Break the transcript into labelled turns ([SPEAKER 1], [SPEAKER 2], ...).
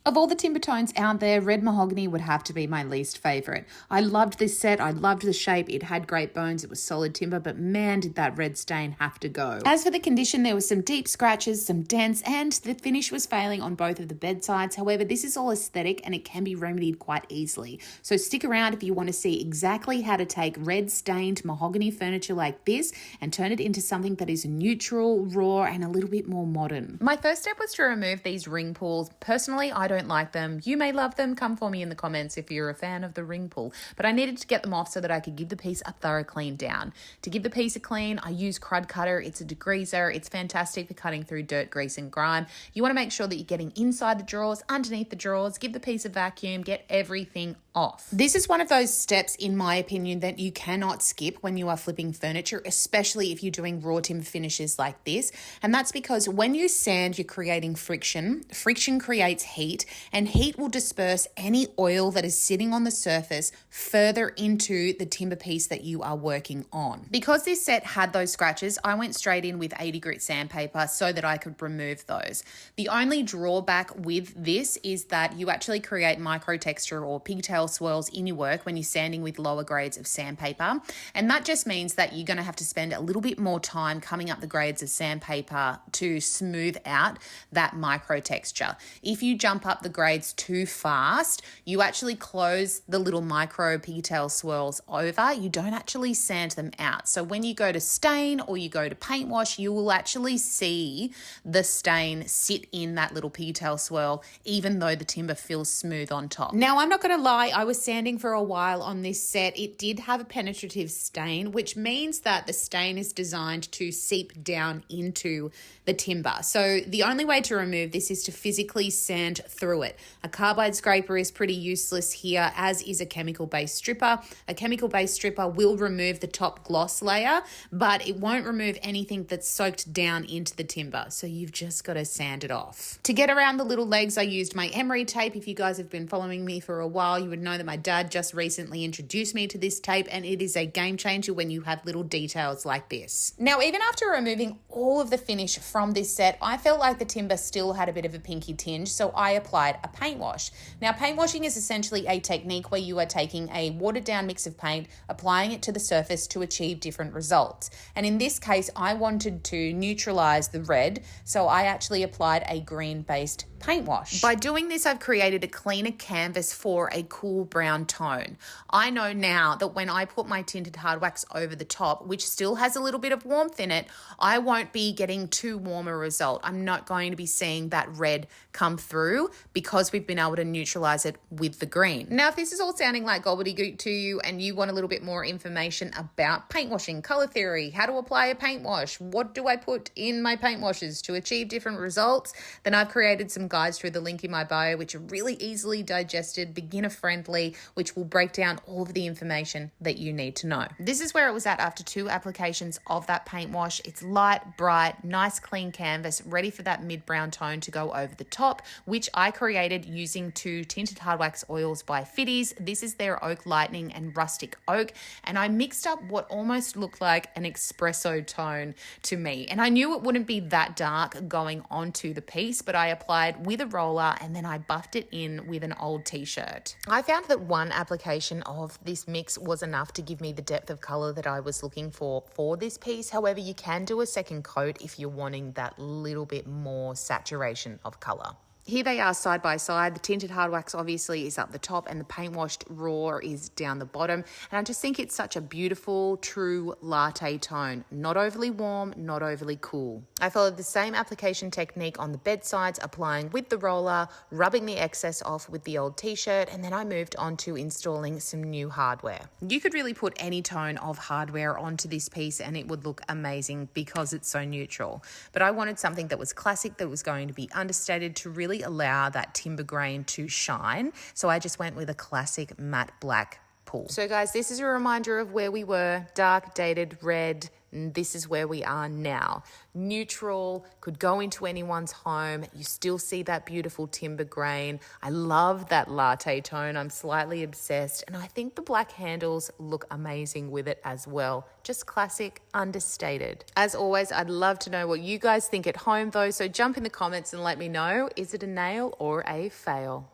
[SPEAKER 1] Of all the timber tones out there, red mahogany would have to be my least favorite. I loved this set. I loved the shape. It had great bones. It was solid timber, but man, did that red stain have to go. As for the condition, there was some deep scratches, some dents, and the finish was failing on both of the bedsides. However, this is all aesthetic and it can be remedied quite easily. So stick around if you want to see exactly how to take red stained mahogany furniture like this and turn it into something that is neutral, raw, and a little bit more modern. My first step was to remove these ring pulls. Personally, I don't like them. You may love them. Come for me in the comments if you're a fan of the ring pull. But I needed to get them off so that I could give the piece a thorough clean down. To give the piece a clean, I use Crud Cutter. It's a degreaser. It's fantastic for cutting through dirt, grease, and grime. You want to make sure that you're getting inside the drawers, underneath the drawers, give the piece a vacuum, get everything off. This is one of those steps, in my opinion, that you cannot skip when you are flipping furniture, especially if you're doing raw timber finishes like this. And that's because when you sand, you're creating friction. Friction creates heat, and heat will disperse any oil that is sitting on the surface further into the timber piece that you are working on. Because this set had those scratches, I went straight in with 80 grit sandpaper so that I could remove those. The only drawback with this is that you actually create micro texture or pigtail swirls in your work when you're sanding with lower grades of sandpaper. And that just means that you're going to have to spend a little bit more time coming up the grades of sandpaper to smooth out that micro texture. If you jump up the grades too fast, you actually close the little micro pigtail swirls over. You don't actually sand them out. So when you go to stain or you go to paint wash, you will actually see the stain sit in that little pigtail swirl, even though the timber feels smooth on top. Now, I'm not going to lie, I was sanding for a while on this set. It did have a penetrative stain, which means that the stain is designed to seep down into the timber. So the only way to remove this is to physically sand through it. A carbide scraper is pretty useless here, as is a chemical-based stripper. A chemical-based stripper will remove the top gloss layer, but it won't remove anything that's soaked down into the timber. So you've just got to sand it off. To get around the little legs, I used my emery tape. If you guys have been following me for a while, you would know that my dad just recently introduced me to this tape, and it is a game changer when you have little details like this. Now, even after removing all of the finish from this set, I felt like the timber still had a bit of a pinky tinge, so I applied a paint wash. Now, paint washing is essentially a technique where you are taking a watered down mix of paint, applying it to the surface to achieve different results. And in this case, I wanted to neutralize the red, so I actually applied a green-based paint wash. By doing this, I've created a cleaner canvas for a cool brown tone. I know now that when I put my tinted hard wax over the top, which still has a little bit of warmth in it, I won't be getting too warm a result. I'm not going to be seeing that red come through because we've been able to neutralize it with the green. Now, if this is all sounding like gobbledygook to you and you want a little bit more information about paint washing, color theory, how to apply a paint wash, what do I put in my paint washes to achieve different results, then I've created some guides through the link in my bio, which are really easily digested, beginner friendly, which will break down all of the information that you need to know. This is where it was at after 2 applications of that paint wash. It's light, bright, nice clean canvas, ready for that mid-brown tone to go over the top, which I created using 2 tinted hard wax oils by FIDDES. This is their Oak Lightning and Rustic Oak, and I mixed up what almost looked like an espresso tone to me. And I knew it wouldn't be that dark going onto the piece, but I applied with a roller and then I buffed it in with an old t-shirt. I found that 1 application of this mix was enough to give me the depth of color that I was looking for this piece. However, you can do a second coat if you're wanting that little bit more saturation of color. Here they are side by side. The tinted hard wax obviously is up the top and the paint washed raw is down the bottom. And I just think it's such a beautiful, true latte tone. Not overly warm, not overly cool. I followed the same application technique on the bedsides, applying with the roller, rubbing the excess off with the old t-shirt, and then I moved on to installing some new hardware. You could really put any tone of hardware onto this piece and it would look amazing because it's so neutral. But I wanted something that was classic, that was going to be understated, to really allow that timber grain to shine. So I just went with a classic matte black pull. So guys, this is a reminder of where we were. Dark, dated, red, And this is where we are now. Neutral, could go into anyone's home. You still see that beautiful timber grain. I love that latte tone. I'm slightly obsessed. And I think the black handles look amazing with it as well. Just classic, understated. As always, I'd love to know what you guys think at home though. So jump in the comments and let me know. Is it a nail or a fail?